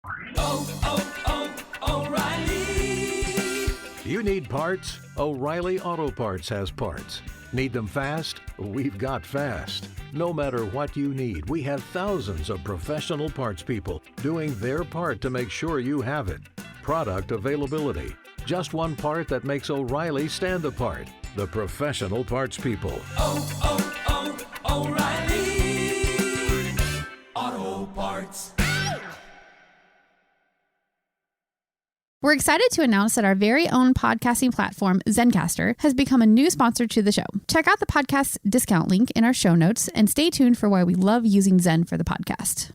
O'Reilly. You need parts? O'Reilly Auto Parts has parts. Need them fast? We've got fast. No matter what you need, we have thousands of professional parts people doing their part to make sure you have it. Product availability. Just one part that makes O'Reilly stand apart. The professional parts people. O'Reilly Auto Parts. We're excited to announce that our very own podcasting platform, Zencastr, has become a new sponsor to the show. Check out the podcast discount link in our show notes and stay tuned for why we love using Zen for the podcast.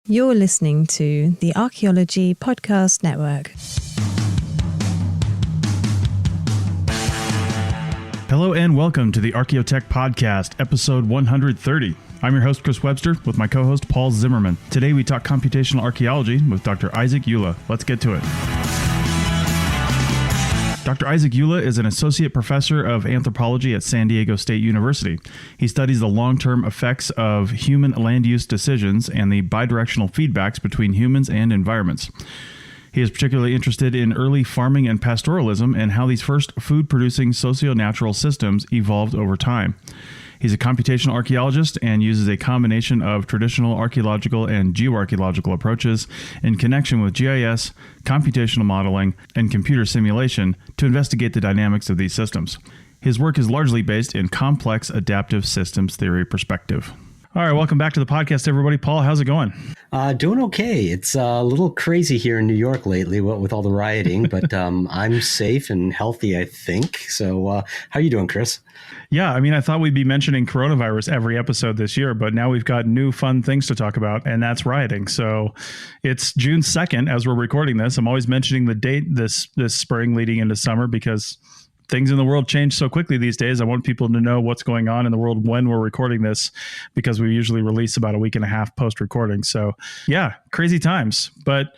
You're listening to the Archaeology Podcast Network. Hello and welcome to the Archaeotech Podcast, episode 130. I'm your host, Chris Webster, with my co-host, Paul Zimmerman. Today we talk computational archaeology with Dr. Isaac Ullah. Let's get to it. Dr. Isaac Ullah is an associate professor of anthropology at San Diego State University. He studies the long-term effects of human land use decisions and the bidirectional feedbacks between humans and environments. He is particularly interested in early farming and pastoralism and how these first food-producing socio-natural systems evolved over time. He's a computational archaeologist and uses a combination of traditional archaeological and geoarchaeological approaches in connection with GIS, computational modeling, and computer simulation to investigate the dynamics of these systems. His work is largely based in complex adaptive systems theory perspective. All right, welcome back to the podcast, everybody. Paul, how's it going? Doing okay. It's a little crazy here in New York lately with all the rioting, but I'm safe and healthy, I think. So how are you doing, Chris? Yeah, I mean, I thought we'd be mentioning coronavirus every episode this year, but now we've got new fun things to talk about, and that's rioting. So it's June 2nd as we're recording this. I'm always mentioning the date this spring leading into summer because things in the world change so quickly these days. I want people to know what's going on in the world when we're recording this because we usually release about a week and a half post-recording. So yeah, crazy times. But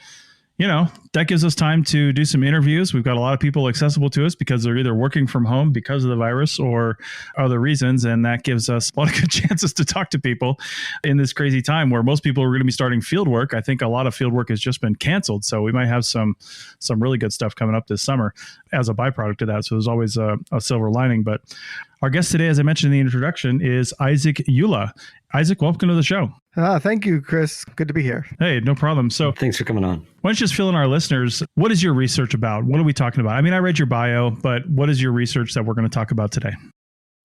you know, that gives us time to do some interviews. We've got a lot of people accessible to us because they're either working from home because of the virus or other reasons. And that gives us a lot of good chances to talk to people in this crazy time where most people are going to be starting field work. I think a lot of field work has just been canceled. So we might have some really good stuff coming up this summer as a byproduct of that. So there's always a silver lining. But our guest today, as I mentioned in the introduction, is Isaac Ullah. Isaac, welcome to the show. Thank you, Chris. Good to be here. Hey, no problem. So thanks for coming on. Why don't you just fill in our listeners? What is your research about? What are we talking about? I mean, I read your bio, but what is your research that we're going to talk about today?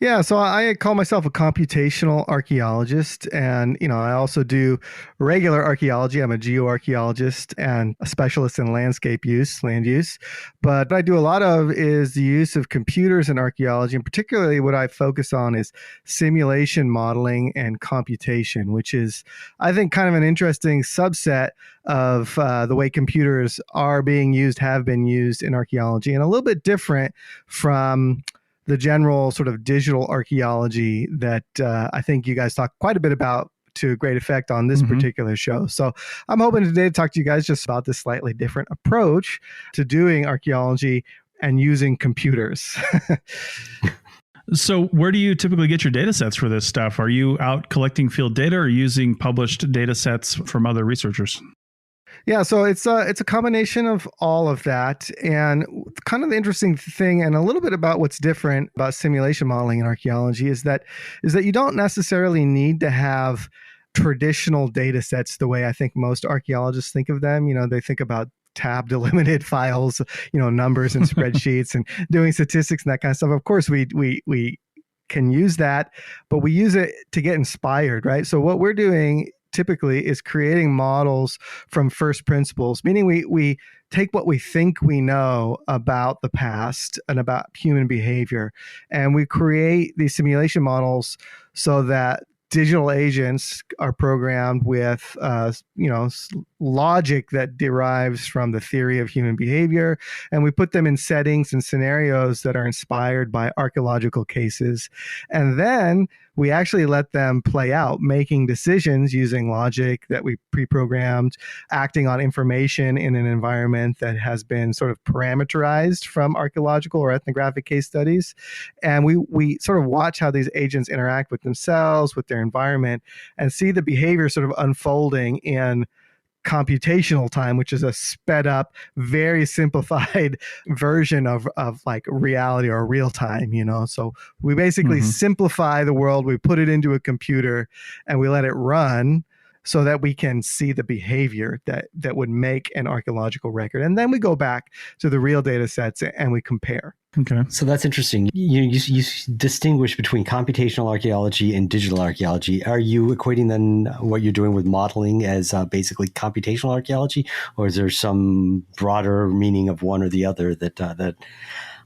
Yeah, so I call myself a computational archaeologist, and I also do regular archaeology. I'm a geoarchaeologist and a specialist in land use. But what I do a lot of is the use of computers in archaeology, and particularly what I focus on is simulation modeling and computation, which is, I think, kind of an interesting subset of the way computers are being used, have been used in archaeology, and a little bit different from the general sort of digital archaeology that I think you guys talk quite a bit about to great effect on this particular show. So I'm hoping today to talk to you guys just about this slightly different approach to doing archaeology and using computers. So where do you typically get your data sets for this stuff? Are you out collecting field data or using published data sets from other researchers? Yeah, so it's a combination of all of that. And kind of the interesting thing and a little bit about what's different about simulation modeling in archaeology is that you don't necessarily need to have traditional data sets the way I think most archaeologists think of them. They think about tab delimited files, numbers and spreadsheets and doing statistics and that kind of stuff. Of course, we can use that, but we use it to get inspired, right? So what we're doing typically is creating models from first principles, meaning we take what we think we know about the past and about human behavior, and we create these simulation models so that digital agents are programmed with logic that derives from the theory of human behavior, and we put them in settings and scenarios that are inspired by archaeological cases, and then we actually let them play out, making decisions using logic that we pre-programmed, acting on information in an environment that has been sort of parameterized from archaeological or ethnographic case studies. And we sort of watch how these agents interact with themselves, with their environment, and see the behavior sort of unfolding in computational time, which is a sped up, very simplified version of like reality or real time, So we basically simplify the world, we put it into a computer and we let it run so that we can see the behavior that would make an archaeological record. And then we go back to the real data sets and we compare. Okay. So that's interesting. You distinguish between computational archaeology and digital archaeology. Are you equating then what you're doing with modeling as basically computational archaeology, or is there some broader meaning of one or the other that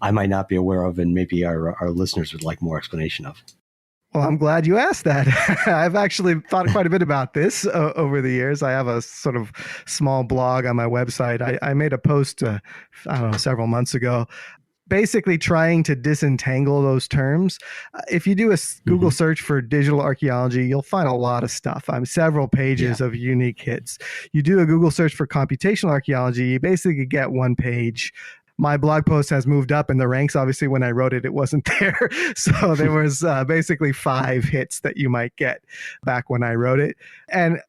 I might not be aware of and maybe our listeners would like more explanation of? Well, I'm glad you asked that. I've actually thought quite a bit about this over the years. I have a sort of small blog on my website. I made a post, several months ago, basically trying to disentangle those terms. If you do a Google search for digital archaeology, you'll find a lot of stuff. Several pages of unique hits. You do a Google search for computational archaeology, you basically get one page. My blog post has moved up in the ranks. Obviously, when I wrote it, it wasn't there. So there was basically 5 hits that you might get back when I wrote it. And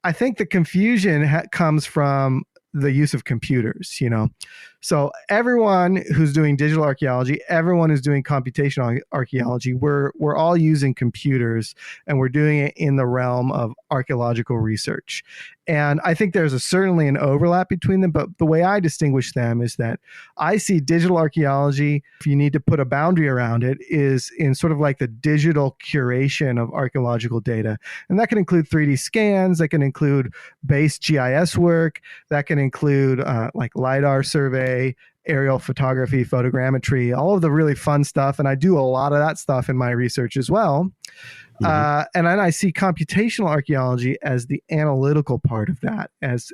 I think the confusion comes from the use of computers, So everyone who's doing digital archaeology, everyone who's doing computational archaeology, we're all using computers and we're doing it in the realm of archaeological research. And I think there's certainly an overlap between them, but the way I distinguish them is that I see digital archaeology, if you need to put a boundary around it, is in sort of like the digital curation of archaeological data. And that can include 3D scans, that can include base GIS work, that can include like LiDAR survey, aerial photography, photogrammetry, all of the really fun stuff. And I do a lot of that stuff in my research as well. And then I see computational archaeology as the analytical part of that, as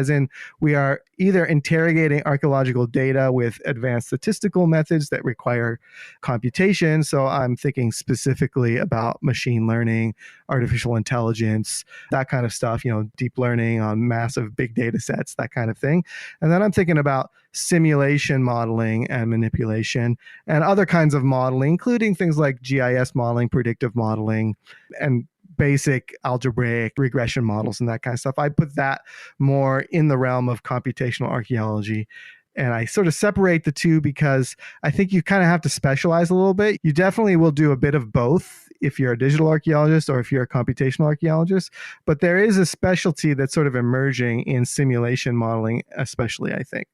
in we are either interrogating archaeological data with advanced statistical methods that require computation. So I'm thinking specifically about machine learning, artificial intelligence, that kind of stuff, deep learning on massive big data sets, that kind of thing. And then I'm thinking about simulation modeling and manipulation and other kinds of modeling, including things like GIS modeling, predictive modeling, and basic algebraic regression models and that kind of stuff. I put that more in the realm of computational archaeology. And I sort of separate the two because I think you kind of have to specialize a little bit. You definitely will do a bit of both if you're a digital archaeologist or if you're a computational archaeologist. But there is a specialty that's sort of emerging in simulation modeling, especially, I think.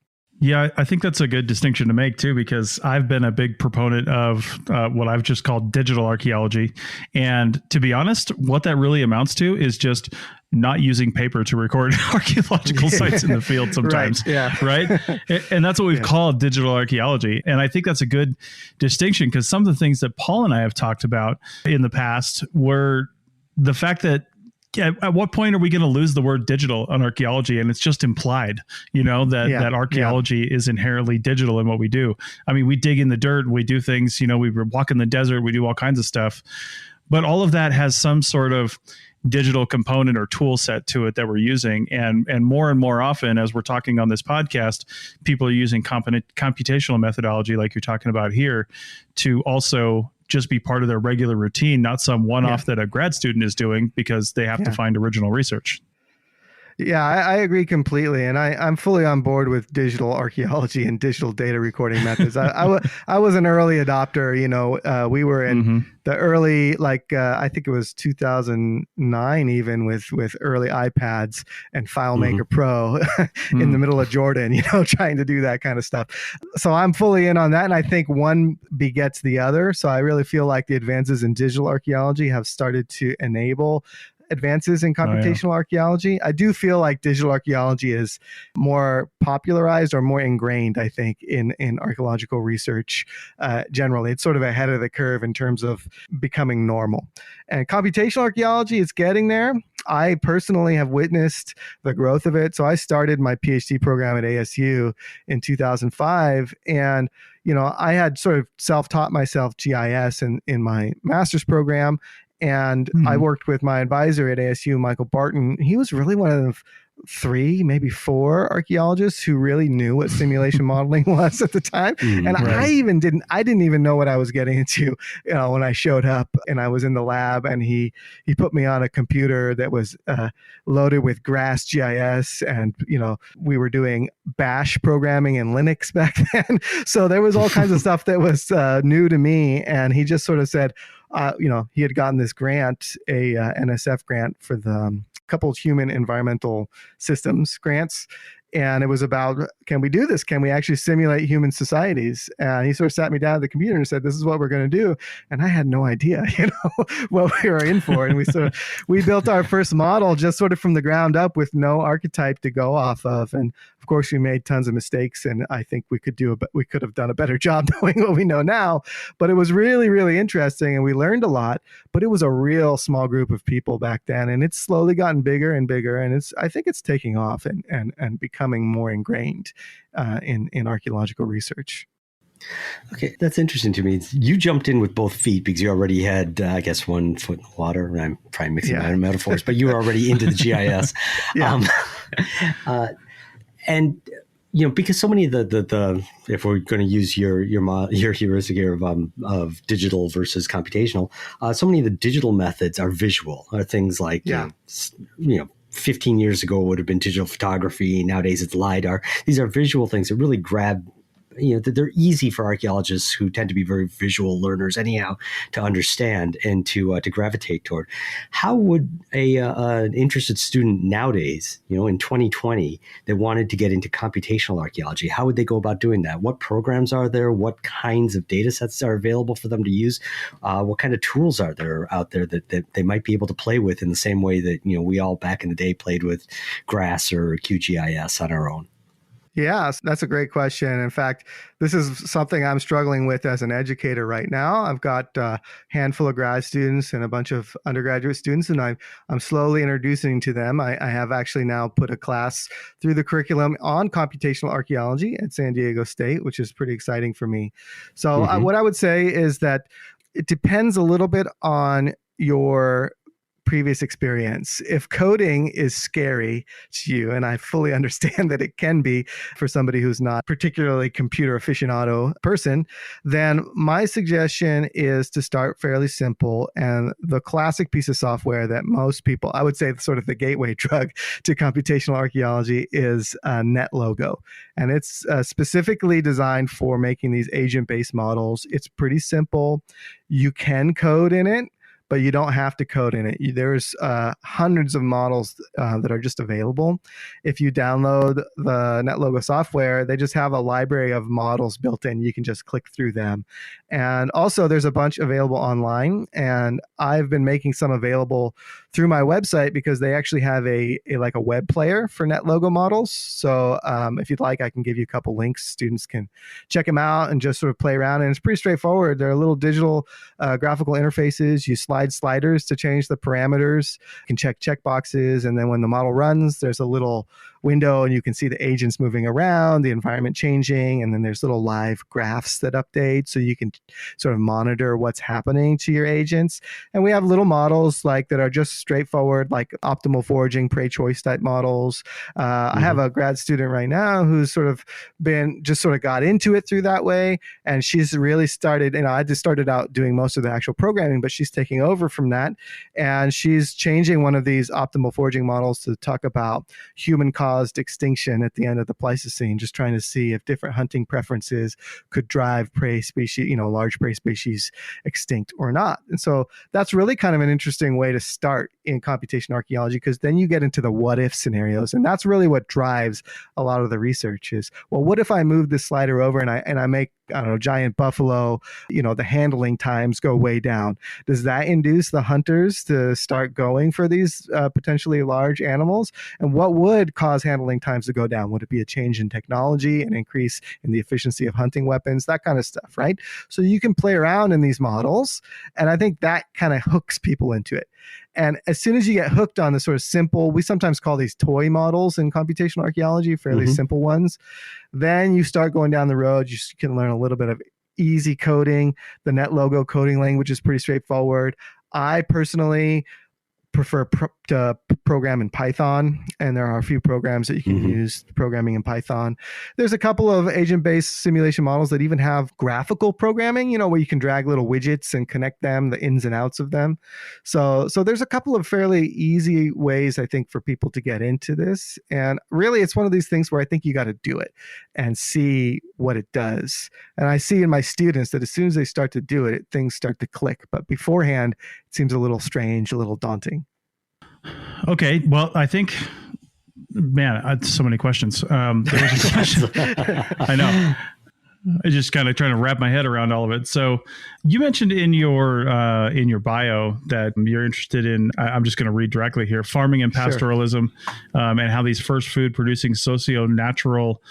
Yeah, I think that's a good distinction to make too, because I've been a big proponent of what I've just called digital archaeology. And to be honest, what that really amounts to is just not using paper to record archaeological sites in the field sometimes. Right. And that's what we've called digital archaeology. And I think that's a good distinction because some of the things that Paul and I have talked about in the past were the fact that at what point are we going to lose the word digital on archaeology? And it's just implied, that archaeology is inherently digital in what we do. I mean, we dig in the dirt, we do things, we walk in the desert, we do all kinds of stuff. But all of that has some sort of digital component or tool set to it that we're using. And more often, as we're talking on this podcast, people are using computational methodology like you're talking about here to also just be part of their regular routine, not some one-off that a grad student is doing because they have to find original research. Yeah, I agree completely. And I'm fully on board with digital archaeology and digital data recording methods. I was an early adopter. We were in the early, I think it was 2009, even with early iPads and FileMaker Pro in the middle of Jordan, trying to do that kind of stuff. So I'm fully in on that. And I think one begets the other. So I really feel like the advances in digital archaeology have started to enable advances in computational archaeology. I do feel like digital archaeology is more popularized or more ingrained, I think, in archaeological research generally. It's sort of ahead of the curve in terms of becoming normal. And computational archaeology is getting there. I personally have witnessed the growth of it. So I started my PhD program at ASU in 2005. And I had sort of self-taught myself GIS in my master's program. And I worked with my advisor at ASU, Michael Barton. He was really one of 3, maybe 4 archaeologists who really knew what simulation modeling was at the time. And right. I didn't even know what I was getting into, when I showed up and I was in the lab, and he put me on a computer that was loaded with Grass GIS, and we were doing Bash programming in Linux back then. So there was all kinds of stuff that was new to me, and he just sort of said, he had gotten this grant, a NSF grant for the couple of human environmental systems grants. And it was about, can we do this? Can we actually simulate human societies? And he sort of sat me down at the computer and said, this is what we're going to do. And I had no idea, what we were in for. And we built our first model just sort of from the ground up with no archetype to go off of. And of course, we made tons of mistakes. And I think we could have done a better job knowing what we know now. But it was really, really interesting. And we learned a lot. But it was a real small group of people back then. And it's slowly gotten bigger and bigger. And I think it's taking off and becoming more ingrained in archaeological research. Okay, that's interesting to me. You jumped in with both feet because you already had, I guess, 1 foot in the water. I'm probably mixing my metaphors, but you were already into the GIS. And because so many of the if we're going to use your heuristic here of digital versus computational, so many of the digital methods are visual, are things like 15 years ago it would have been digital photography. Nowadays it's LiDAR. These are visual things that really grab, they're easy for archaeologists who tend to be very visual learners anyhow to understand and to gravitate toward. How would an interested student nowadays, in 2020, that wanted to get into computational archaeology, how would they go about doing that? What programs are there? What kinds of data sets are available for them to use? What kind of tools are there out there that they might be able to play with in the same way that, we all back in the day played with GRASS or QGIS on our own? Yeah, that's a great question. In fact, this is something I'm struggling with as an educator right now. I've got a handful of grad students and a bunch of undergraduate students, and I'm slowly introducing to them. I have actually now put a class through the curriculum on computational archaeology at San Diego State, which is pretty exciting for me. So what I would say is that it depends a little bit on your previous experience. If coding is scary to you, and I fully understand that it can be for somebody who's not particularly computer aficionado person, then my suggestion is to start fairly simple. And the classic piece of software that most people, I would say sort of the gateway drug to computational archaeology, is NetLogo. And it's specifically designed for making these agent-based models. It's pretty simple. You can code in it, but you don't have to code in it. There's hundreds of models that are just available. If you download the NetLogo software, they just have a library of models built in. You can just click through them. And also there's a bunch available online, and I've been making some available through my website because they actually have a web player for NetLogo models. So if you'd like, I can give you a couple links. Students can check them out and just sort of play around. And it's pretty straightforward. They're little digital graphical interfaces. You slide sliders to change the parameters. You can check boxes, and then when the model runs, there's a little window and you can see the agents moving around, the environment changing, and then there's little live graphs that update so you can sort of monitor what's happening to your agents. And we have little models that are just straightforward, like optimal foraging, prey choice type models. I have a grad student right now who's sort of got into it through that way, and she's really started, I just started out doing most of the actual programming, but she's taking over from that, and she's changing one of these optimal foraging models to talk about human-caused extinction at the end of the Pleistocene, just trying to see if different hunting preferences could drive prey species, large prey species extinct or not. And so that's really kind of an interesting way to start in computational archaeology, because then you get into the what if scenarios, and that's really what drives a lot of the research is, well, what if I move this slider over and I make, giant buffalo, the handling times go way down. Does that induce the hunters to start going for these potentially large animals? And what would cause handling times to go down? Would it be a change in technology, an increase in the efficiency of hunting weapons, that kind of stuff, right? So you can play around in these models, and I think that kind of hooks people into it. And as soon as you get hooked on the sort of simple, we sometimes call these toy models in computational archaeology, fairly simple ones, then you start going down the road. You can learn a little bit of easy coding. The NetLogo coding language is pretty straightforward. I personally prefer to program in Python, and there are a few programs that you can use programming in Python. There's a couple of agent-based simulation models that even have graphical programming, where you can drag little widgets and connect them, the ins and outs of them. So there's a couple of fairly easy ways, I think, for people to get into this. And really, it's one of these things where I think you got to do it and see what it does. And I see in my students that as soon as they start to do it, things start to click. But beforehand, it seems a little strange, a little daunting. Okay. Well, I think, man, I had so many questions. There was a question. I know. I just kind of trying to wrap my head around all of it. So you mentioned in your bio that you're interested in, I'm just going to read directly here, farming and pastoralism, and how these first food producing socio-natural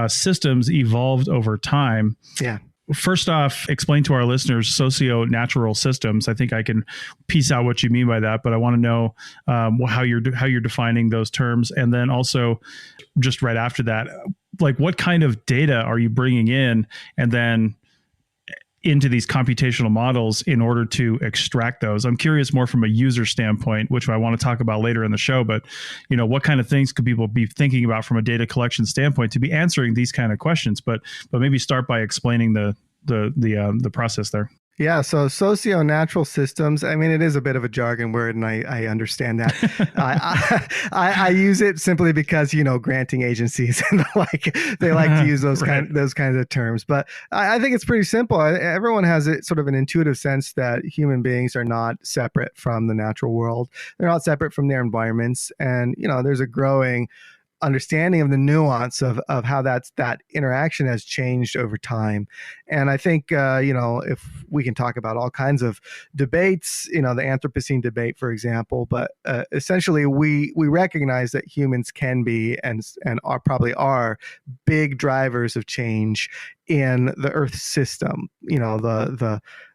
systems evolved over time. Yeah. First off, explain to our listeners socio-natural systems. I think I can piece out what you mean by that, but I want to know how you're defining those terms. And then also, just right after that, like what kind of data are you bringing in and then into these computational models in order to extract those? I'm curious more from a user standpoint, which I want to talk about later in the show, but what kind of things could people be thinking about from a data collection standpoint to be answering these kind of questions? But maybe start by explaining the process there. Yeah, so socio-natural systems, I mean, it is a bit of a jargon word, and I understand that. I use it simply because, granting agencies and they like to use those kinds of terms. But I think it's pretty simple. Everyone has sort of an intuitive sense that human beings are not separate from the natural world. They're not separate from their environments. And, there's a growing understanding of the nuance of how that interaction has changed over time. And I think, if we can talk about all kinds of debates, the Anthropocene debate, for example, but essentially we recognize that humans can be and probably are big drivers of change in the Earth system,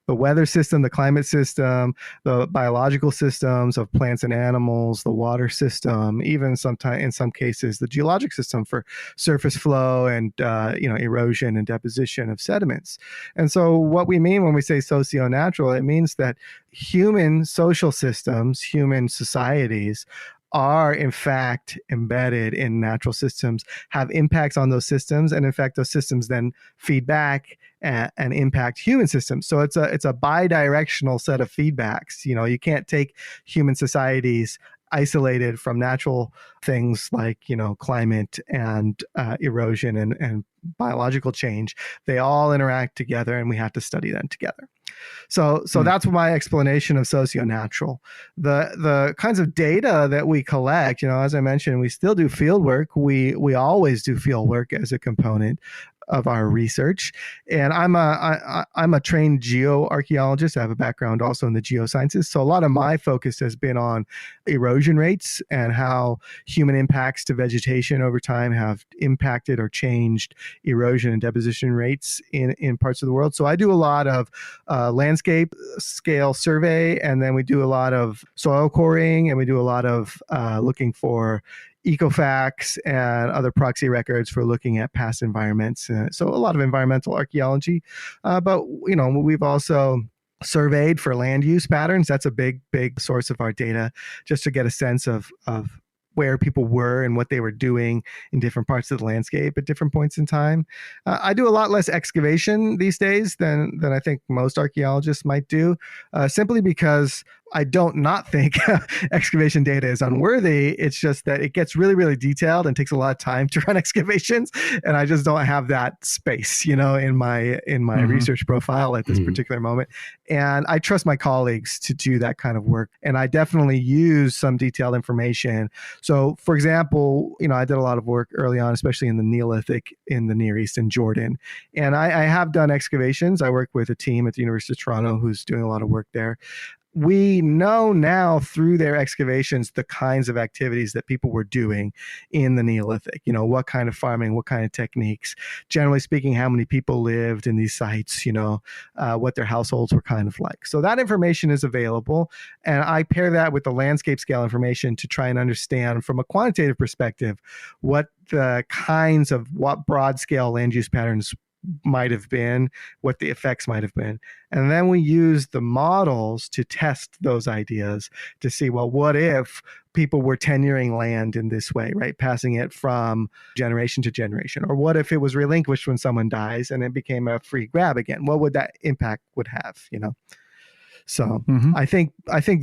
the weather system, the climate system, the biological systems of plants and animals, the water system, even in some cases, the geologic system for surface flow and, erosion and deposition of sediments. And so what we mean when we say socio-natural, it means that human social systems, human societies are in fact embedded in natural systems, have impacts on those systems, and in fact those systems then feed back and impact human systems. So it's a bi-directional set of feedbacks. You can't take human societies isolated from natural things like climate and erosion and biological change. They all interact together, and we have to study them together. So that's my explanation of socio-natural. The kinds of data that we collect, as I mentioned, we still do field work. We always do field work as a component of our research. And I'm a trained geoarchaeologist. I have a background also in the geosciences. So a lot of my focus has been on erosion rates and how human impacts to vegetation over time have impacted or changed erosion and deposition rates in parts of the world. So I do a lot of landscape scale survey, and then we do a lot of soil coring, and we do a lot of looking for ecofacts and other proxy records for looking at past environments. So a lot of environmental archaeology. But, we've also surveyed for land use patterns. That's a big source of our data, just to get a sense of where people were and what they were doing in different parts of the landscape at different points in time. I do a lot less excavation these days than I think most archaeologists might do, simply because I don't not think excavation data is unworthy. It's just that it gets really, really detailed and takes a lot of time to run excavations. And I just don't have that space, in my research profile at this particular moment. And I trust my colleagues to do that kind of work. And I definitely use some detailed information. So for example, I did a lot of work early on, especially in the Neolithic in the Near East and Jordan. And I have done excavations. I work with a team at the University of Toronto who's doing a lot of work there. We know now through their excavations the kinds of activities that people were doing in the Neolithic. What kind of farming, what kind of techniques, generally speaking, how many people lived in these sites, what their households were kind of like. So that information is available. And I pair that with the landscape scale information to try and understand from a quantitative perspective what broad scale land use patterns might have been, what the effects might have been. And then we use the models to test those ideas to see, well, what if people were tenuring land in this way, right? Passing it from generation to generation. Or what if it was relinquished when someone dies and it became a free grab again? What would that impact would have, So I think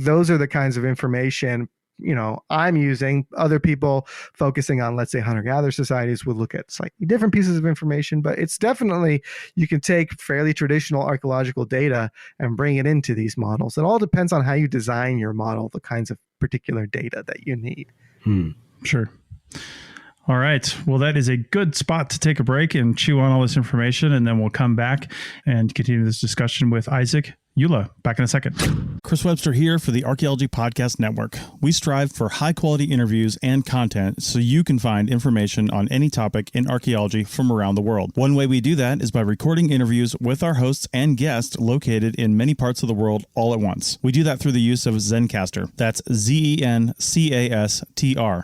those are the kinds of information I'm using. Other people focusing on, let's say, hunter-gatherer societies would look at slightly different pieces of information, but it's definitely, you can take fairly traditional archaeological data and bring it into these models. It all depends on how you design your model, the kinds of particular data that you need. Sure. All right. Well, that is a good spot to take a break and chew on all this information, and then we'll come back and continue this discussion with Isaac Ullah. Back in a second. Chris Webster here for the Archaeology Podcast Network. We strive for high-quality interviews and content so you can find information on any topic in archaeology from around the world. One way we do that is by recording interviews with our hosts and guests located in many parts of the world all at once. We do that through the use of Zencastr. That's Zencastr.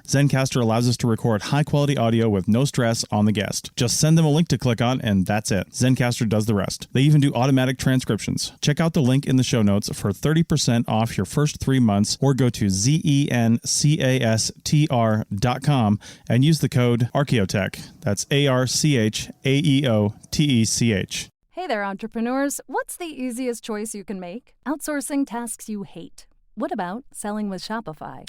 Zencastr allows us to record high-quality audio with no stress on the guest. Just send them a link to click on, and that's it. Zencastr does the rest. They even do automatic transcriptions. Check out the link in the show notes for 30% off your first 3 months, or go to zencastr.com and use the code Archaeotech. That's ARCHAEOTECH. Hey there, entrepreneurs. What's the easiest choice you can make? Outsourcing tasks you hate. What about selling with Shopify?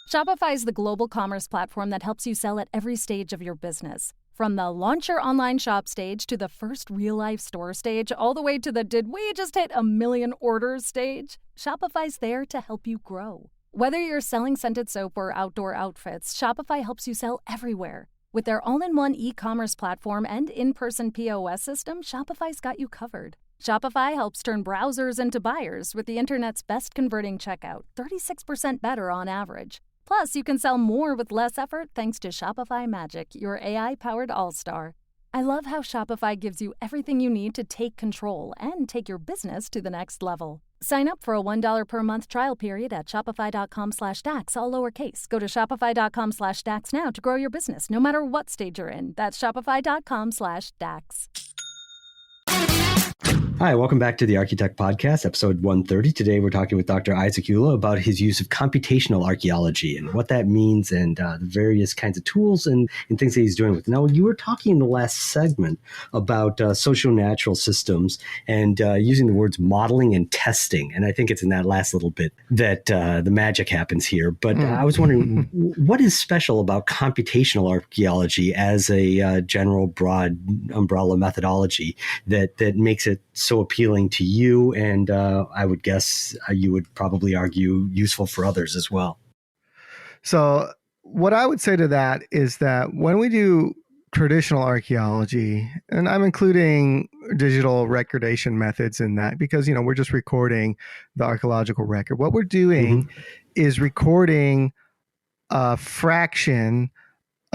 Shopify is the global commerce platform that helps you sell at every stage of your business. From the launch your online shop stage to the first real-life store stage, all the way to the did we just hit 1 million orders stage, Shopify's there to help you grow. Whether you're selling scented soap or outdoor outfits, Shopify helps you sell everywhere. With their all-in-one e-commerce platform and in-person POS system, Shopify's got you covered. Shopify helps turn browsers into buyers with the internet's best converting checkout, 36% better on average. Plus, you can sell more with less effort thanks to Shopify Magic, your AI-powered all-star. I love how Shopify gives you everything you need to take control and take your business to the next level. Sign up for a $1 per month trial period at shopify.com/dax, all lowercase. Go to shopify.com/dax now to grow your business, no matter what stage you're in. That's shopify.com/dax. Hi, welcome back to the Architect Podcast, episode 130. Today we're talking with Dr. Isaac Ullah about his use of computational archaeology and what that means, and the various kinds of tools and things that he's doing with it. Now, you were talking in the last segment about socio-natural systems and using the words modeling and testing. And I think it's in that last little bit that the magic happens here. But I was wondering, what is special about computational archaeology as a general broad umbrella methodology that makes it so appealing to you, and I would guess you would probably argue useful for others as well? So what I would say to that is that when we do traditional archaeology, and I'm including digital recordation methods in that because, we're just recording the archaeological record. What we're doing is recording a fraction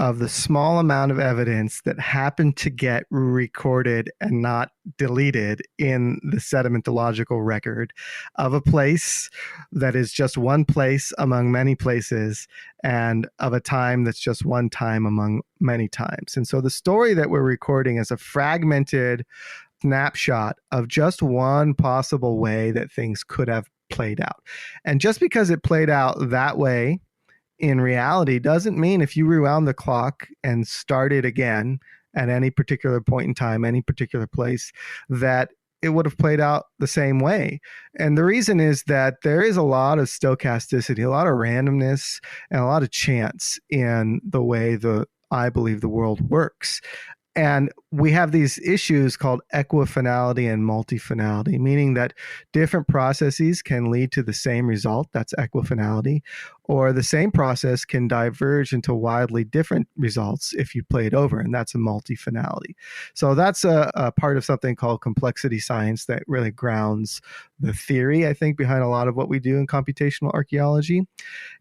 of the small amount of evidence that happened to get recorded and not deleted in the sedimentological record of a place that is just one place among many places, and of a time that's just one time among many times. And so the story that we're recording is a fragmented snapshot of just one possible way that things could have played out. And just because it played out that way in reality doesn't mean if you rewound the clock and started again at any particular point in time, any particular place, that it would have played out the same way. And the reason is that there is a lot of stochasticity, a lot of randomness, and a lot of chance in the way I believe the world works. And we have these issues called equifinality and multifinality, meaning that different processes can lead to the same result, that's equifinality, or the same process can diverge into wildly different results if you play it over, and that's a multifinality. So that's a part of something called complexity science that really grounds the theory, I think, behind a lot of what we do in computational archaeology.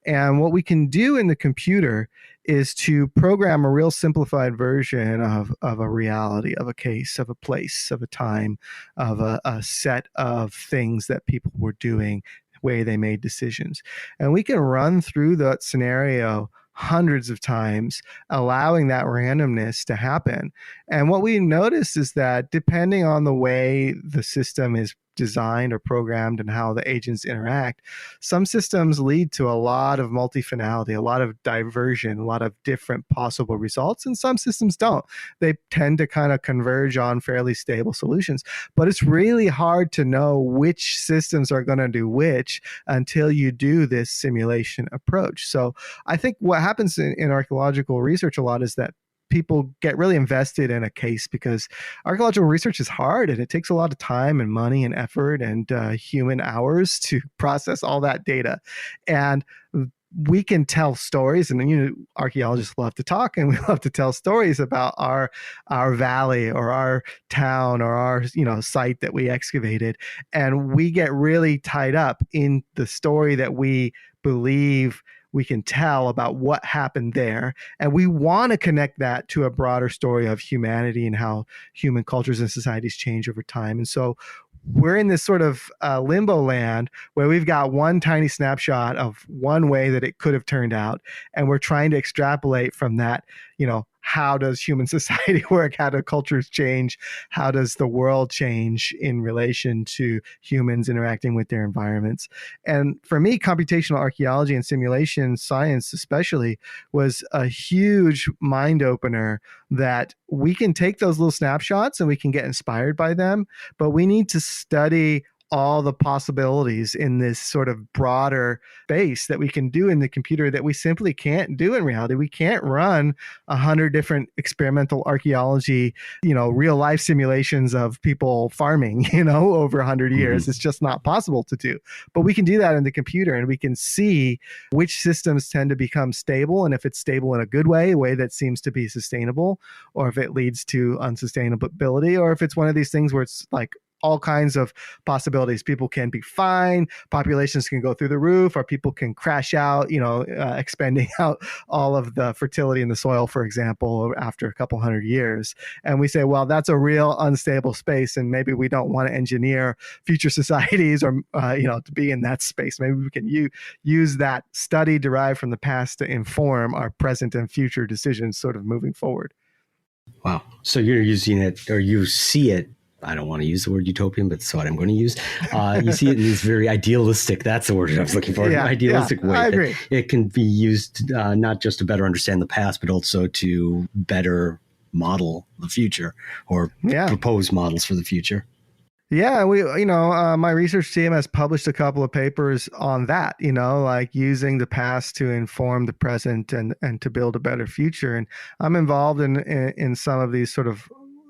And what we can do in the computer is to program a real simplified version of a reality, of a case, of a place, of a time, of a set of things that people were doing, the way they made decisions. And we can run through that scenario hundreds of times, allowing that randomness to happen. And what we notice is that depending on the way the system is designed or programmed and how the agents interact, some systems lead to a lot of multifinality, a lot of diversion, a lot of different possible results, and some systems don't. They tend to kind of converge on fairly stable solutions. But it's really hard to know which systems are going to do which until you do this simulation approach. So I think what happens in archaeological research a lot is that people get really invested in a case because archaeological research is hard and it takes a lot of time and money and effort and human hours to process all that data. And we can tell stories, and archaeologists love to talk, and we love to tell stories about our valley or our town or our site that we excavated, and we get really tied up in the story that we believe we can tell about what happened there. And we want to connect that to a broader story of humanity and how human cultures and societies change over time. And so we're in this sort of limbo land where we've got one tiny snapshot of one way that it could have turned out. And we're trying to extrapolate from that, how does human society work? How do cultures change? How does the world change in relation to humans interacting with their environments? And for me, computational archaeology and simulation science especially was a huge mind opener that we can take those little snapshots and we can get inspired by them, but we need to study all the possibilities in this sort of broader space that we can do in the computer that we simply can't do in reality. We can't run 100 different experimental archaeology, real life simulations of people farming, over 100 years. It's just not possible to do. But we can do that in the computer, and we can see which systems tend to become stable, and if it's stable in a good way, a way that seems to be sustainable, or if it leads to unsustainability, or if it's one of these things where it's like all kinds of possibilities. People can be fine, populations can go through the roof, or people can crash out, expending out all of the fertility in the soil, for example, after a couple hundred years. And we say, well, that's a real unstable space, and maybe we don't want to engineer future societies or, to be in that space. Maybe we can use that study derived from the past to inform our present and future decisions sort of moving forward. Wow. So you're using it, or you see it, I don't want to use the word utopian, but that's what I'm going to use. You see it in this very idealistic, that's the word I was looking for, idealistic way. I agree. It can be used not just to better understand the past, but also to better model the future or propose models for the future. Yeah, my research team has published a couple of papers on that, like using the past to inform the present and to build a better future. And I'm involved in some of these sort of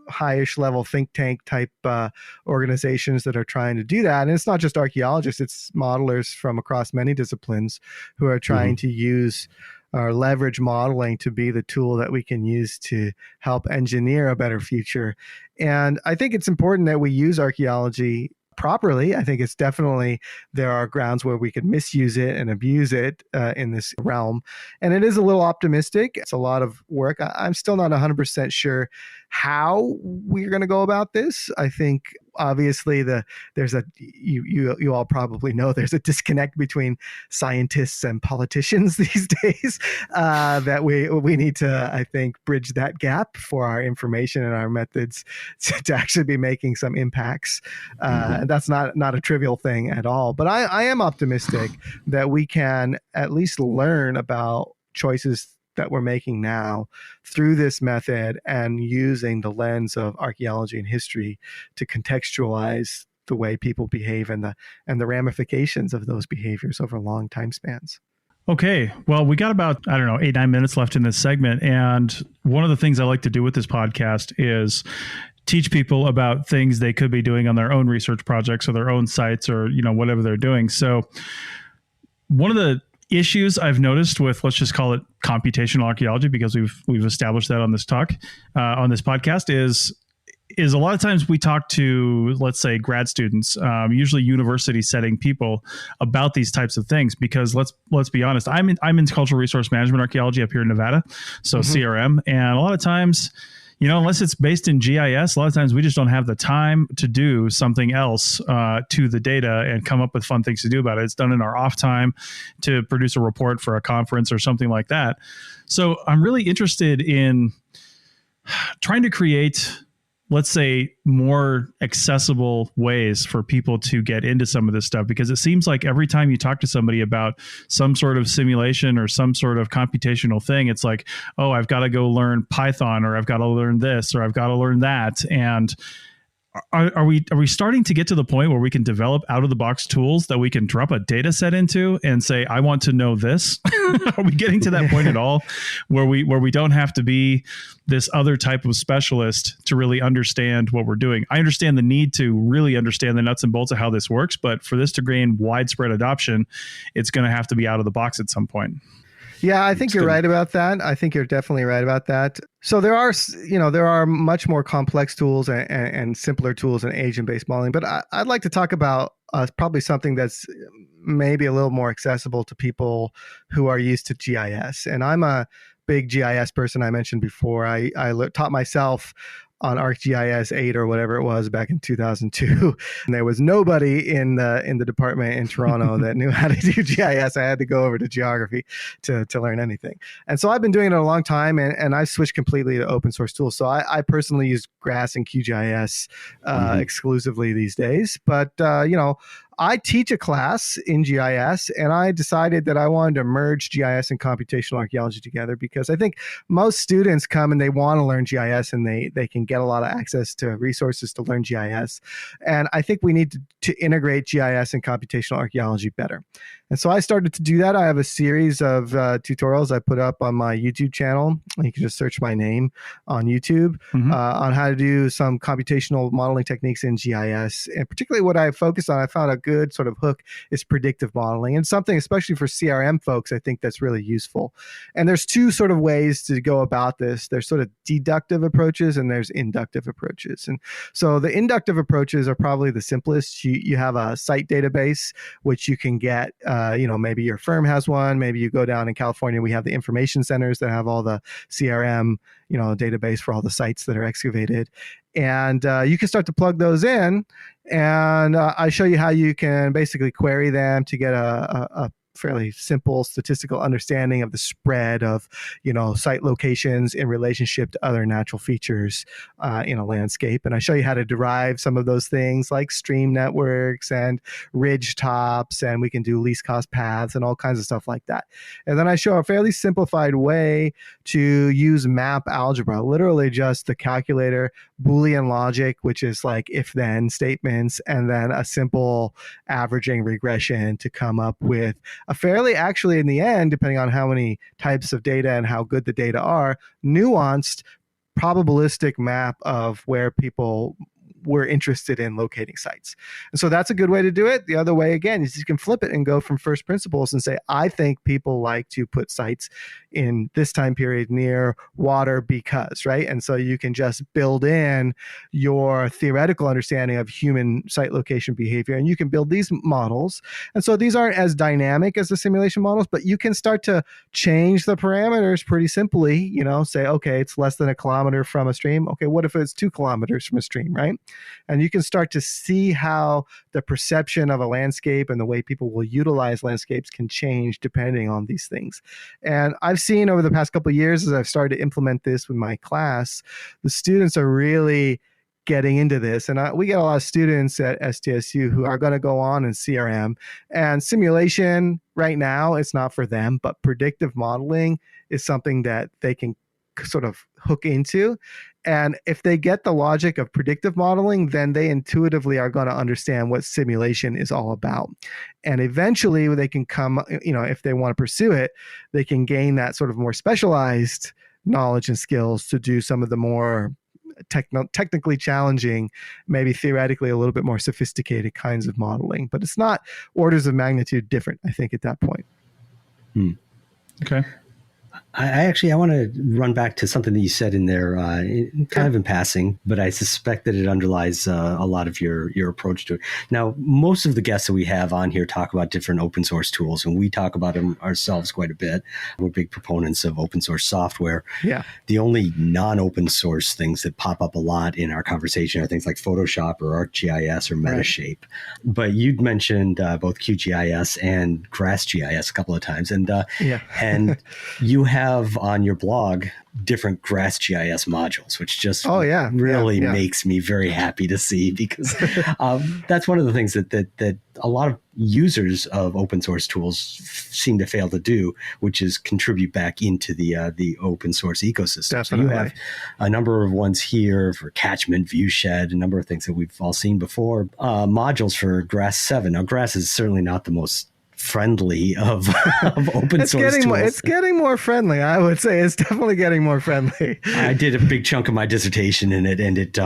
highish level think tank type organizations that are trying to do that. And it's not just archaeologists, it's modelers from across many disciplines who are trying to use or leverage modeling to be the tool that we can use to help engineer a better future. And I think it's important that we use archaeology properly. I think it's definitely, there are grounds where we could misuse it and abuse it in this realm. And it is a little optimistic. It's a lot of work. I'm still not 100% sure how we're going to go about this. I think obviously you all probably know there's a disconnect between scientists and politicians these days that we need to, I think, bridge that gap for our information and our methods to actually be making some impacts. That's not a trivial thing at all. But I am optimistic that we can at least learn about choices that we're making now through this method and using the lens of archaeology and history to contextualize the way people behave and the ramifications of those behaviors over long time spans. Okay. Well, we got about, 8-9 minutes left in this segment. And one of the things I like to do with this podcast is teach people about things they could be doing on their own research projects or their own sites or, whatever they're doing. So one of the issues I've noticed with, let's just call it computational archaeology, because we've established that on this on this podcast, is a lot of times we talk to, let's say, grad students, usually university setting people, about these types of things, because let's be honest, I'm in cultural resource management archaeology up here in Nevada, so CRM, and a lot of times, unless it's based in GIS, a lot of times we just don't have the time to do something else to the data and come up with fun things to do about it. It's done in our off time to produce a report for a conference or something like that. So I'm really interested in trying to create, let's say, more accessible ways for people to get into some of this stuff, because it seems like every time you talk to somebody about some sort of simulation or some sort of computational thing, it's like, oh, I've got to go learn Python, or I've got to learn this, or I've got to learn that. And are we starting to get to the point where we can develop out of the box tools that we can drop a data set into and say, I want to know this? Are we getting to that point at all where we don't have to be this other type of specialist to really understand what we're doing? I understand the need to really understand the nuts and bolts of how this works, but for this to gain widespread adoption, it's going to have to be out of the box at some point. Yeah, I think you're right about that. I think you're definitely right about that. So there are much more complex tools and simpler tools in agent-based modeling. But I'd like to talk about probably something that's maybe a little more accessible to people who are used to GIS. And I'm a big GIS person. I mentioned before, I taught myself on ArcGIS 8 or whatever it was back in 2002. And there was nobody in the department in Toronto that knew how to do GIS. I had to go over to geography to learn anything. And so I've been doing it a long time, and I've switched completely to open source tools. So I personally use GRASS and QGIS exclusively these days. But, I teach a class in GIS, and I decided that I wanted to merge GIS and computational archaeology together, because I think most students come and they want to learn GIS, and they can get a lot of access to resources to learn GIS. And I think we need to integrate GIS and computational archaeology better. And so I started to do that. I have a series of tutorials I put up on my YouTube channel. You can just search my name on YouTube on how to do some computational modeling techniques in GIS. And particularly what I focus on, I found a good sort of hook, is predictive modeling, and something especially for CRM folks, I think that's really useful. And there's two sort of ways to go about this. There's sort of deductive approaches and there's inductive approaches. And so the inductive approaches are probably the simplest. You have a site database, which you can get, maybe your firm has one. Maybe you go down in California, we have the information centers that have all the CRM, database for all the sites that are excavated. And you can start to plug those in, and I show you how you can basically query them to get a fairly simple statistical understanding of the spread of, site locations in relationship to other natural features in a landscape. And I show you how to derive some of those things like stream networks and ridge tops, and we can do least cost paths and all kinds of stuff like that. And then I show a fairly simplified way to use map algebra, literally just the calculator, Boolean logic, which is like if-then statements, and then a simple averaging regression to come up with a fairly, actually in the end, depending on how many types of data and how good the data are, nuanced probabilistic map of where people were interested in locating sites. And so that's a good way to do it. The other way, again, is you can flip it and go from first principles and say, I think people like to put sites in this time period near water because, right? And so you can just build in your theoretical understanding of human site location behavior, and you can build these models. And so these aren't as dynamic as the simulation models, but you can start to change the parameters pretty simply, say, okay, it's less than a kilometer from a stream. Okay, what if it's 2 kilometers from a stream, right? And you can start to see how the perception of a landscape and the way people will utilize landscapes can change depending on these things. And I've seen over the past couple of years, as I've started to implement this with my class, the students are really getting into this. And we get a lot of students at STSU who are going to go on in CRM. And simulation right now, it's not for them, but predictive modeling is something that they can sort of hook into. And if they get the logic of predictive modeling, then they intuitively are going to understand what simulation is all about. And eventually they can come, if they want to pursue it, they can gain that sort of more specialized knowledge and skills to do some of the more technically challenging, maybe theoretically a little bit more sophisticated kinds of modeling. But it's not orders of magnitude different, I think, at that point. Okay. I want to run back to something that you said in there, kind of in passing, but I suspect that it underlies a lot of your approach to it. Now, most of the guests that we have on here talk about different open source tools, and we talk about them ourselves quite a bit. We're big proponents of open source software. Yeah. The only non-open source things that pop up a lot in our conversation are things like Photoshop or ArcGIS or Metashape. Right. But you'd mentioned both QGIS and GrassGIS a couple of times, and and you have on your blog different GrassGIS modules, which just really makes me very happy to see, because that's one of the things that a lot of users of open source tools seem to fail to do, which is contribute back into the open source ecosystem. Definitely. So you have a number of ones here for catchment, viewshed, a number of things that we've all seen before. Modules for Grass 7. Now, Grass is certainly not the most friendly of open source tools. It's getting more friendly. I would say it's definitely getting more friendly. I did a big chunk of my dissertation in it, and it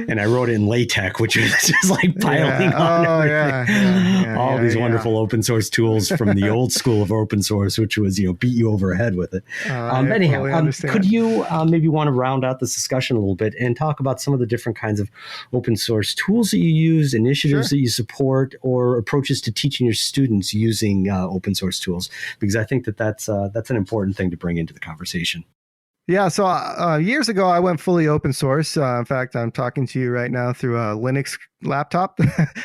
and I wrote it in LaTeX, which was just like piling on everything. All these wonderful open source tools from the old school of open source, which was beat you over the head with it. Anyhow, could you maybe want to round out this discussion a little bit and talk about some of the different kinds of open source tools that you use, initiatives that you support, or approaches to teaching your students using open source tools? Because I think that's an important thing to bring into the conversation. Yeah, so years ago, I went fully open source. In fact, I'm talking to you right now through a Linux laptop.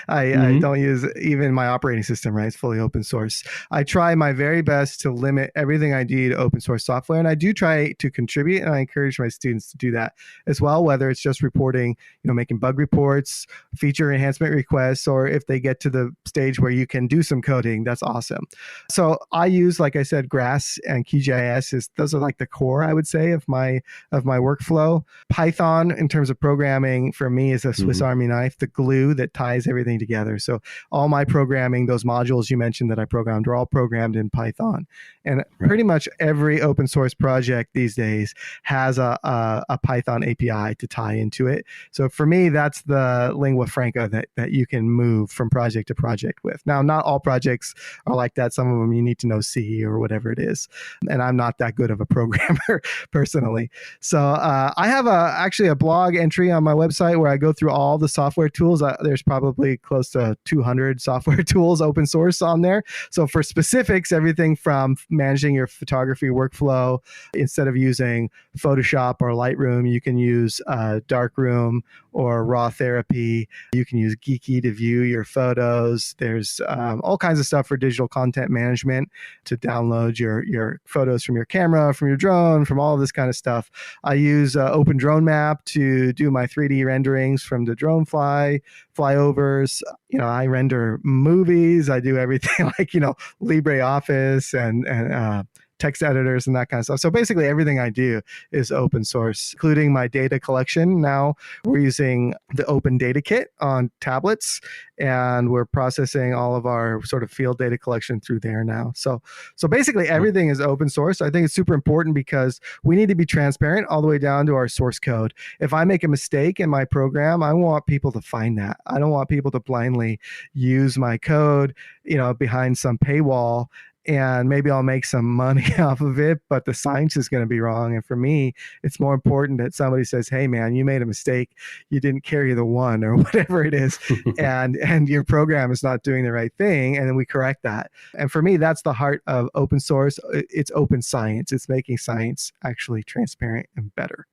I don't use even my operating system, right? It's fully open source. I try my very best to limit everything I do to open source software, and I do try to contribute, and I encourage my students to do that as well, whether it's just reporting, making bug reports, feature enhancement requests, or if they get to the stage where you can do some coding, that's awesome. So I use, like I said, Grass and QGIS. Those are like the core, I would say, of my workflow. Python, in terms of programming, for me is a Swiss Army knife, the glue that ties everything together. So all my programming, those modules you mentioned that I programmed, are all programmed in Python. And pretty much every open source project these days has a Python API to tie into it. So for me, that's the lingua franca that you can move from project to project with. Now, not all projects are like that. Some of them you need to know C or whatever it is. And I'm not that good of a programmer personally. So I have actually a blog entry on my website where I go through all the software tools. There's probably close to 200 software tools open source on there. So for specifics, everything from managing your photography workflow, instead of using Photoshop or Lightroom, you can use Darkroom or Raw Therapy. You can use Geeky to view your photos. There's all kinds of stuff for digital content management to download your photos from your camera, from your drone, from all of this kind of stuff. I use Open Drone Map to do my 3D renderings from the drone flyovers. I render movies. I do everything like, LibreOffice and text editors and that kind of stuff. So basically everything I do is open source, including my data collection. Now we're using the Open Data Kit on tablets, and we're processing all of our sort of field data collection through there now. So basically everything is open source. I think it's super important because we need to be transparent all the way down to our source code. If I make a mistake in my program, I want people to find that. I don't want people to blindly use my code, behind some paywall, and maybe I'll make some money off of it, but the science is going to be wrong. And for me, it's more important that somebody says, hey man, you made a mistake. You didn't carry the one or whatever it is. and your program is not doing the right thing. And then we correct that. And for me, that's the heart of open source. It's open science. It's making science actually transparent and better.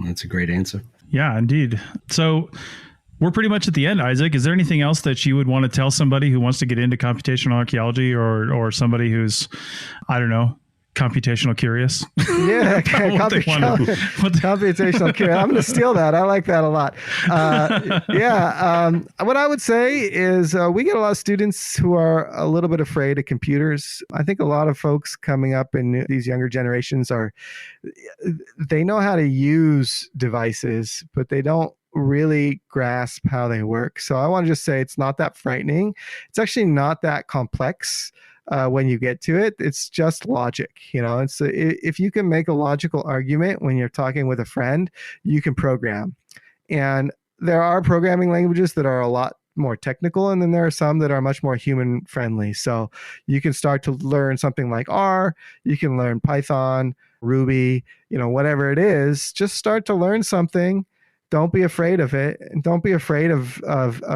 That's a great answer. Yeah, indeed. So we're pretty much at the end, Isaac. Is there anything else that you would want to tell somebody who wants to get into computational archaeology, or somebody who's, I don't know, computational curious? Yeah, computational curious. I'm going to steal that. I like that a lot. What I would say is we get a lot of students who are a little bit afraid of computers. I think a lot of folks coming up in these younger generations they know how to use devices, but they don't really grasp how they work. So I want to just say it's not that frightening. It's actually not that complex when you get to it. It's just logic. If you can make a logical argument when you're talking with a friend, you can program. And there are programming languages that are a lot more technical, and then there are some that are much more human friendly. So you can start to learn something like R, you can learn Python, Ruby, whatever it is. Just start to learn something. Don't be afraid of it. And don't be afraid of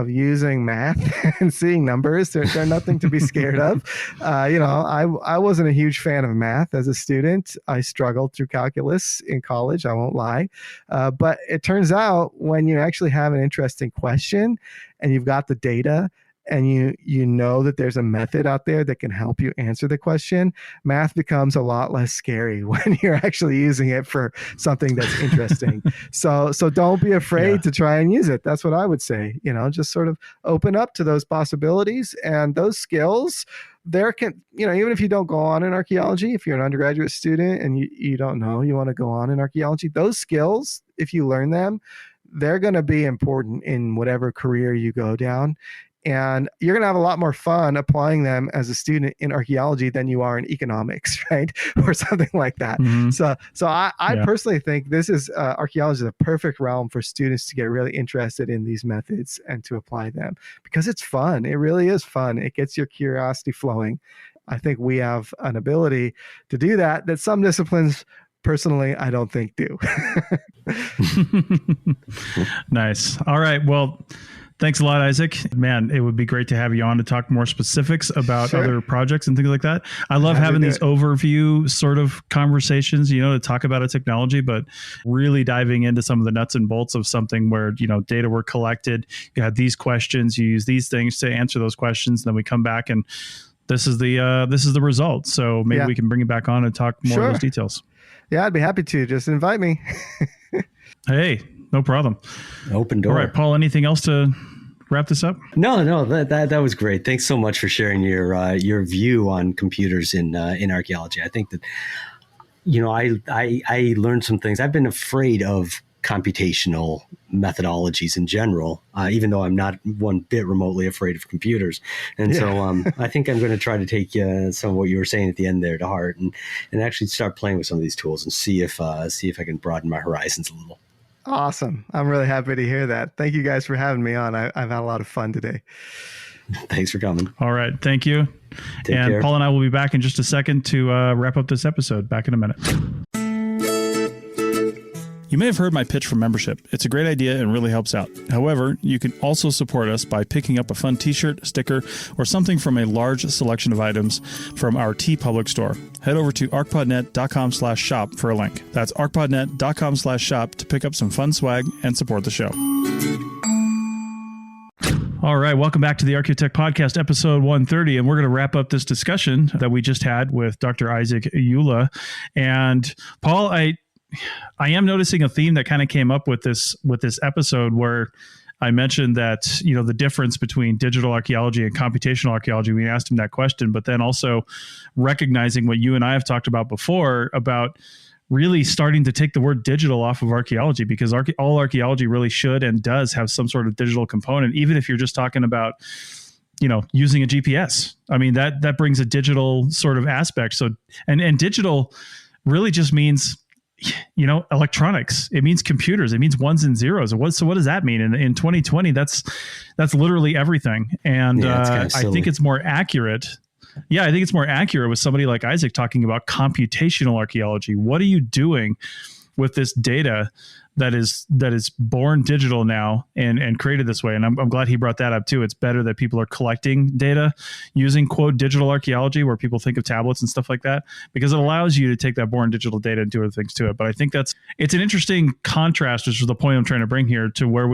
using math and seeing numbers. They're nothing to be scared of. I wasn't a huge fan of math as a student. I struggled through calculus in college, I won't lie. But it turns out when you actually have an interesting question and you've got the data, and you know that there's a method out there that can help you answer the question, math becomes a lot less scary when you're actually using it for something that's interesting. So don't be afraid to try and use it. That's what I would say. Just sort of open up to those possibilities and those skills. There can, even if you don't go on in archaeology, if you're an undergraduate student and you don't know you want to go on in archaeology, those skills, if you learn them, they're going to be important in whatever career you go down. And you're going to have a lot more fun applying them as a student in archaeology than you are in economics, right? Or something like that. Mm-hmm. So I personally think this is archaeology is a perfect realm for students to get really interested in these methods and to apply them because it's fun. It really is fun. It gets your curiosity flowing. I think we have an ability to do that some disciplines, personally, I don't think do. Nice. All right. Well, thanks a lot, Isaac. Man, it would be great to have you on to talk more specifics about other projects and things like that. I love having these overview sort of conversations, to talk about a technology, but really diving into some of the nuts and bolts of something where, data were collected. You had these questions, you use these things to answer those questions. And then we come back and this is the result. So maybe we can bring you back on and talk more of those details. Yeah, I'd be happy to. Just invite me. Hey, no problem. Open door. All right, Paul, anything else to wrap this up? No, that was great. Thanks so much for sharing your view on computers in archaeology. I think that I learned some things. I've been afraid of computational methodologies in general, even though I'm not one bit remotely afraid of computers. And so I think I'm going to try to take some of what you were saying at the end there to heart and actually start playing with some of these tools and see if I can broaden my horizons a little. Awesome. I'm really happy to hear that. Thank you guys for having me on. I've had a lot of fun today. Thanks for coming. All right. Thank you. Take care. Paul and I will be back in just a second to wrap up this episode. Back in a minute. You may have heard my pitch for membership. It's a great idea and really helps out. However, you can also support us by picking up a fun t-shirt, sticker, or something from a large selection of items from our TeePublic store. Head over to arcpodnet.com/shop for a link. That's arcpodnet.com/shop to pick up some fun swag and support the show. All right, welcome back to the Archaeotech Podcast, episode 130, and we're going to wrap up this discussion that we just had with Dr. Isaac Ullah. And Paul, I am noticing a theme that kind of came up with this episode where I mentioned that, the difference between digital archaeology and computational archaeology. We asked him that question, but then also recognizing what you and I have talked about before about really starting to take the word digital off of archaeology, because all archaeology really should and does have some sort of digital component, even if you're just talking about, using a GPS. I mean, that brings a digital sort of aspect. So, and digital really just means, electronics. It means computers. It means ones and zeros. So what does that mean? In 2020, that's literally everything. And I think it's more accurate. Yeah, I think it's more accurate with somebody like Isaac talking about computational archaeology. What are you doing with this data that is born digital now and created this way? And I'm glad he brought that up too. It's better that people are collecting data using, quote, digital archaeology, where people think of tablets and stuff like that, because it allows you to take that born digital data and do other things to it. But I think it's an interesting contrast, which is the point I'm trying to bring here, to where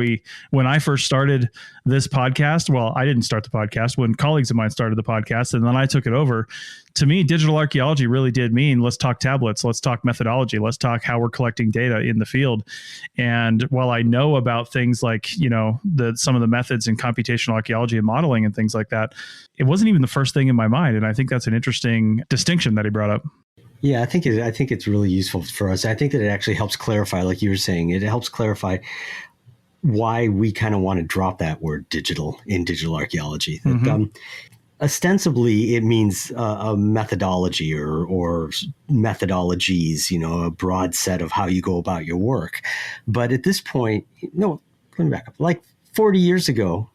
when I first started this podcast, well, I didn't start the podcast, when colleagues of mine started the podcast, and then I took it over. To me, digital archaeology really did mean, let's talk tablets, let's talk methodology, let's talk how we're collecting data in the field. And while I know about things like, some of the methods in computational archaeology and modeling and things like that, it wasn't even the first thing in my mind. And I think that's an interesting distinction that he brought up. Yeah, I think it's really useful for us. I think that it actually helps clarify, like you were saying, it helps clarify why we kind of want to drop that word digital in digital archaeology. Mm-hmm. Ostensibly, it means a methodology or methodologies, a broad set of how you go about your work. But at this point, no, let me back up. Like 40 years ago,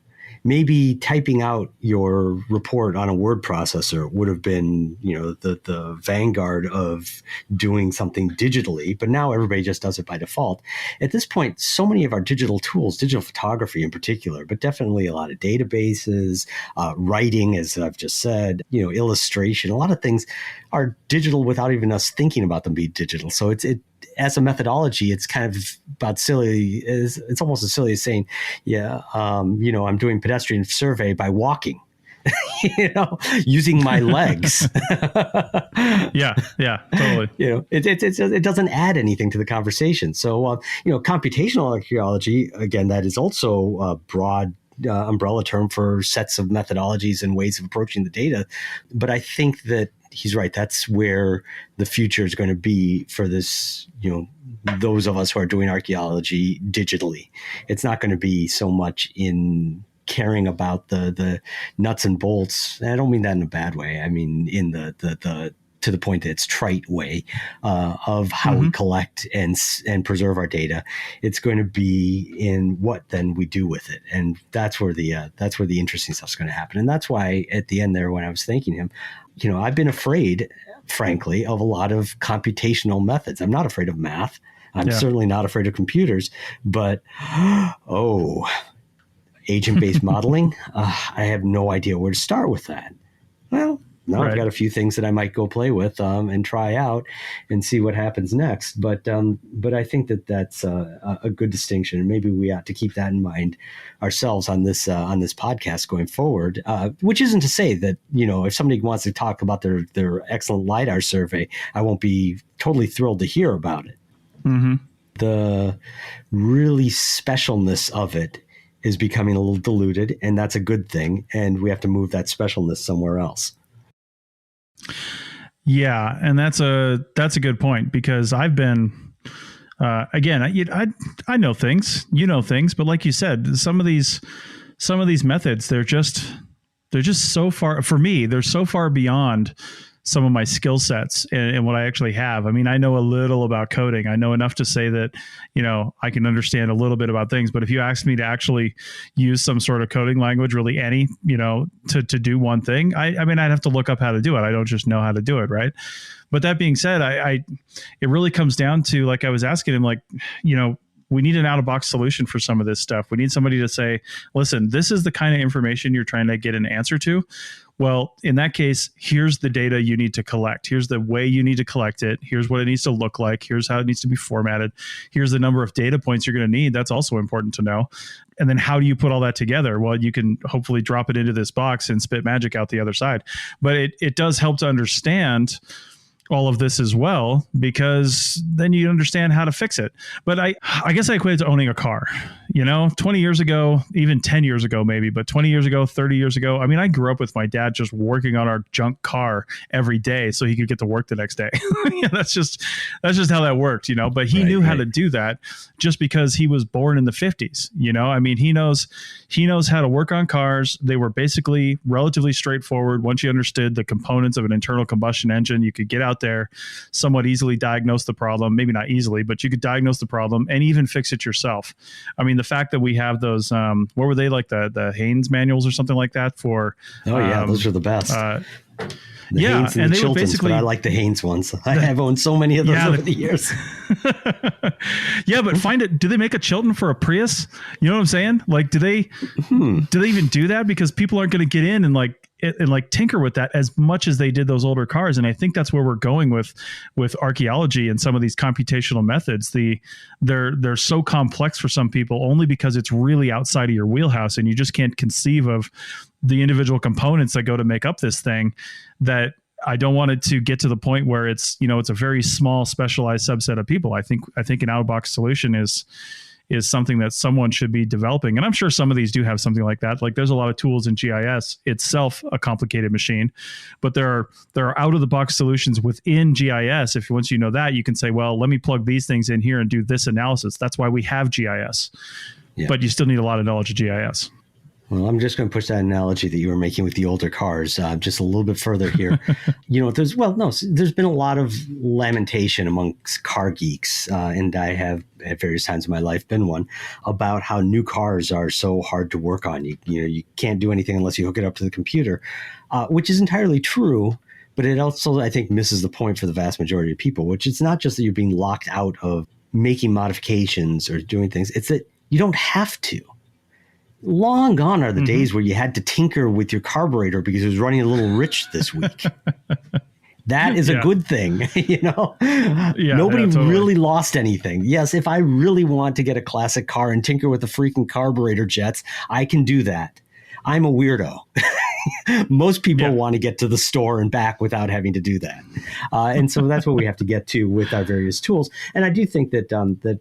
maybe typing out your report on a word processor would have been, the vanguard of doing something digitally, but now everybody just does it by default. At this point, so many of our digital tools, digital photography in particular, but definitely a lot of databases, writing, as I've just said, illustration, a lot of things are digital without even us thinking about them being digital. So it as a methodology, it's kind of about silly. It's almost as silly as saying, I'm doing pedestrian survey by walking, using my legs. Yeah, totally. It doesn't add anything to the conversation. So, computational archaeology, again, that is also a broad umbrella term for sets of methodologies and ways of approaching the data. But I think that he's right. That's where the future is going to be for this, those of us who are doing archaeology digitally. It's not going to be so much in caring about the nuts and bolts. And I don't mean that in a bad way. I mean, in the to the point that it's trite way of how we collect and preserve our data. It's going to be in what then we do with it. And that's where the interesting stuff's going to happen. And that's why at the end there, when I was thanking him, I've been afraid, frankly, of a lot of computational methods. I'm not afraid of math. I'm certainly not afraid of computers, but, agent-based modeling, I have no idea where to start with that. Well, now I've got a few things that I might go play with and try out and see what happens next. But I think that's a good distinction, and maybe we ought to keep that in mind ourselves on this podcast going forward. Which isn't to say that if somebody wants to talk about their excellent LiDAR survey, I won't be totally thrilled to hear about it. Mm-hmm. The really specialness of it is becoming a little diluted, and that's a good thing. And we have to move that specialness somewhere else. Yeah, and that's a good point, because I've been again, I know things, things, but like you said, some of these methods, they're just so far, for me, they're so far beyond some of my skill sets and what I actually have. I mean, I know a little about coding. I know enough to say that, I can understand a little bit about things, but if you ask me to actually use some sort of coding language, really any, to do one thing, I mean, I'd have to look up how to do it. I don't just know how to do it. Right. But that being said, it really comes down to, like I was asking him, like, we need an out-of-box solution for some of this stuff. We need somebody to say, listen, this is the kind of information you're trying to get an answer to. Well, in that case, here's the data you need to collect. Here's the way you need to collect it. Here's what it needs to look like. Here's how it needs to be formatted. Here's the number of data points you're going to need. That's also important to know. And then how do you put all that together? Well, you can hopefully drop it into this box and spit magic out the other side. But it does help to understand all of this as well, because then you understand how to fix it. But I guess I equate it to owning a car. 20 years ago, even 10 years ago, maybe, but 20 years ago, 30 years ago, I mean, I grew up with my dad just working on our junk car every day so he could get to work the next day. That's just how that worked, but he knew how to do that just because he was born in the 50s. I mean, he knows how to work on cars. They were basically relatively straightforward. Once you understood the components of an internal combustion engine, you could get out there, somewhat easily diagnose the problem. Maybe not easily, but you could diagnose the problem and even fix it yourself. I mean, the fact that we have those, what were they, like the Haynes manuals or something like that for? Those are the best. The Haynes and they Chiltons, would basically, but I like the Haynes ones. I have owned so many of those over the years. Yeah, but do they make a Chilton for a Prius? You know what I'm saying? Like, do they even do that? Because people aren't going to get in and like tinker with that as much as they did those older cars. And I think that's where we're going with archaeology and some of these computational methods. They're so complex for some people only because it's really outside of your wheelhouse and you just can't conceive of the individual components that go to make up this thing, that I don't want it to get to the point where it's a very small specialized subset of people. I think an out-of-box solution is something that someone should be developing. And I'm sure some of these do have something like that. Like, there's a lot of tools in GIS itself, a complicated machine, but there are out of the box solutions within GIS. If once you know that, you can say, well, let me plug these things in here and do this analysis. That's why we have GIS, but you still need a lot of knowledge of GIS. Well, I'm just going to push that analogy that you were making with the older cars just a little bit further here. There's been a lot of lamentation amongst car geeks, and I have at various times in my life been one, about how new cars are so hard to work on. You can't do anything unless you hook it up to the computer, which is entirely true. But it also, I think, misses the point for the vast majority of people, which it's not just that you're being locked out of making modifications or doing things. It's that you don't have to. Long gone are the days where you had to tinker with your carburetor because it was running a little rich this week. That is a good thing, Nobody really lost anything. Yes, if I really want to get a classic car and tinker with the freaking carburetor jets, I can do that. I'm a weirdo. Most people want to get to the store and back without having to do that. And so that's what we have to get to with our various tools. And I do think that,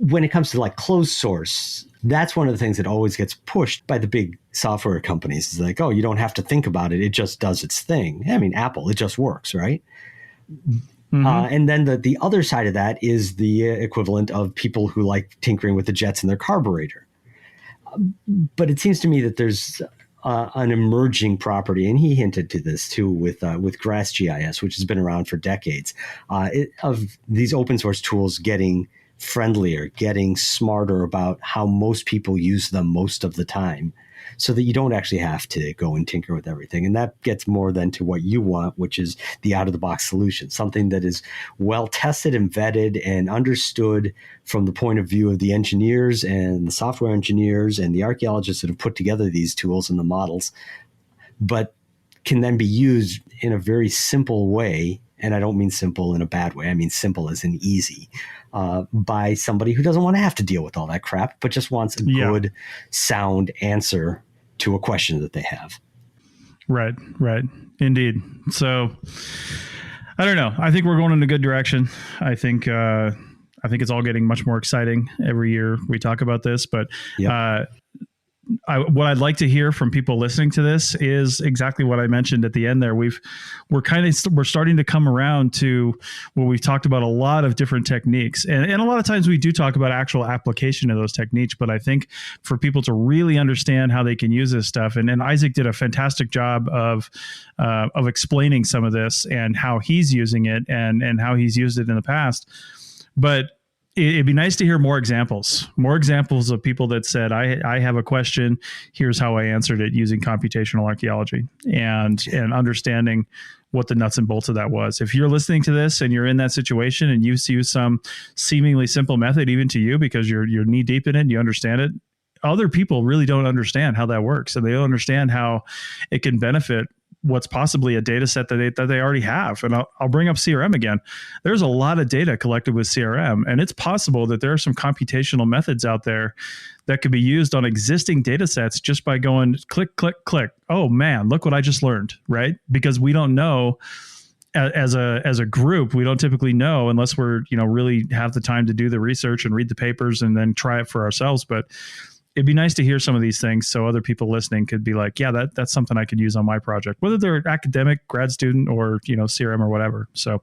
when it comes to like closed source, that's one of the things that always gets pushed by the big software companies. It's like, oh, you don't have to think about it. It just does its thing. I mean, Apple, it just works, right? And then the other side of that is the equivalent of people who like tinkering with the jets in their carburetor. But it seems to me that there's an emerging property, and he hinted to this too with GrassGIS, which has been around for decades, of these open source tools getting friendlier, getting smarter about how most people use them most of the time, so that you don't actually have to go and tinker with everything. And that gets more than to what you want, which is the out-of-the-box solution, something that is well tested and vetted and understood from the point of view of the engineers and the software engineers and the archaeologists that have put together these tools and the models, but can then be used in a very simple way. And I don't mean simple in a bad way. I mean simple as in easy, by somebody who doesn't want to have to deal with all that crap, but just wants a good, sound answer to a question that they have. Right. Indeed. So I don't know. I think we're going in a good direction. I think it's all getting much more exciting every year we talk about this, but what I'd like to hear from people listening to this is exactly what I mentioned at the end there. We're starting to come around to where we've talked about a lot of different techniques, and a lot of times we do talk about actual application of those techniques. But I think for people to really understand how they can use this stuff, and Isaac did a fantastic job of explaining some of this and how he's using it and how he's used it in the past. But it'd be nice to hear more examples of people that said, I have a question. Here's how I answered it using computational archaeology, and understanding what the nuts and bolts of that was. If you're listening to this and you're in that situation and you use some seemingly simple method, even to you, because you're knee deep in it and you understand it, other people really don't understand how that works. And they don't understand how it can benefit what's possibly a data set that they already have. And I'll bring up CRM again. There's a lot of data collected with CRM, and it's possible that there are some computational methods out there that could be used on existing data sets just by going click, click, click. Oh man, look what I just learned, right? Because we don't know as a group, we don't typically know unless we're, really have the time to do the research and read the papers and then try it for ourselves. But it'd be nice to hear some of these things so other people listening could be like, yeah, that's something I could use on my project, whether they're academic, grad student, or, CRM or whatever. So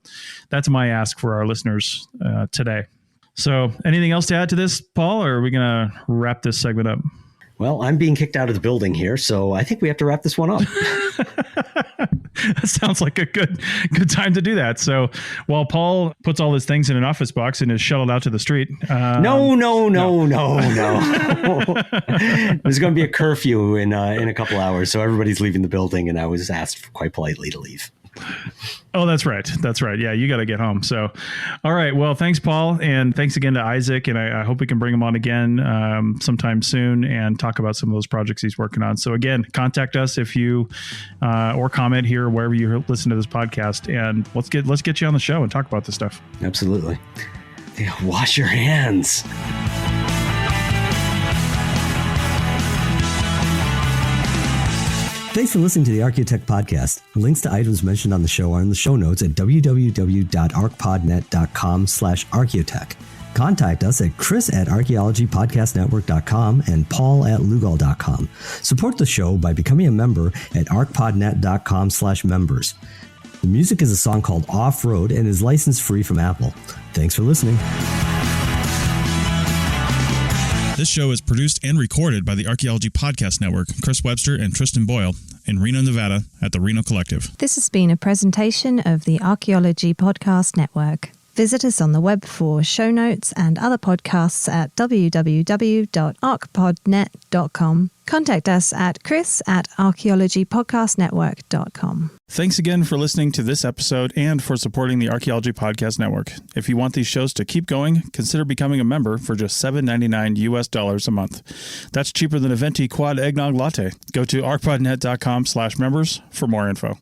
that's my ask for our listeners today. So anything else to add to this, Paul, or are we going to wrap this segment up? Well, I'm being kicked out of the building here, so I think we have to wrap this one up. That sounds like a good time to do that. So while Paul puts all his things in an office box and is shuttled out to the street. No. There's going to be a curfew in a couple hours, so everybody's leaving the building, and I was asked quite politely to leave. Oh, that's right. Yeah, you got to get home. So, all right. Well, thanks, Paul. And thanks again to Isaac. And I hope we can bring him on again sometime soon and talk about some of those projects he's working on. So again, contact us if you or comment here wherever you listen to this podcast. And let's get you on the show and talk about this stuff. Absolutely. Yeah, wash your hands. Thanks for listening to the Archaeotech podcast. Links to items mentioned on the show are in the show notes at www.arcpodnet.com/archaeotech. Contact us at chris@archaeologypodcastnetwork.com and paul@lugal.com. Support the show by becoming a member at arcpodnet.com/members. The music is a song called Off Road and is license free from Apple. Thanks for listening. This show is produced and recorded by the Archaeology Podcast Network, Chris Webster and Tristan Boyle, in Reno, Nevada, at the Reno Collective. This has been a presentation of the Archaeology Podcast Network. Visit us on the web for show notes and other podcasts at www.archpodnet.com. Contact us at chris@archaeologypodcastnetwork.com. Thanks again for listening to this episode and for supporting the Archaeology Podcast Network. If you want these shows to keep going, consider becoming a member for just $7.99 US a month. That's cheaper than a venti quad eggnog latte. Go to archpodnet.com/members for more info.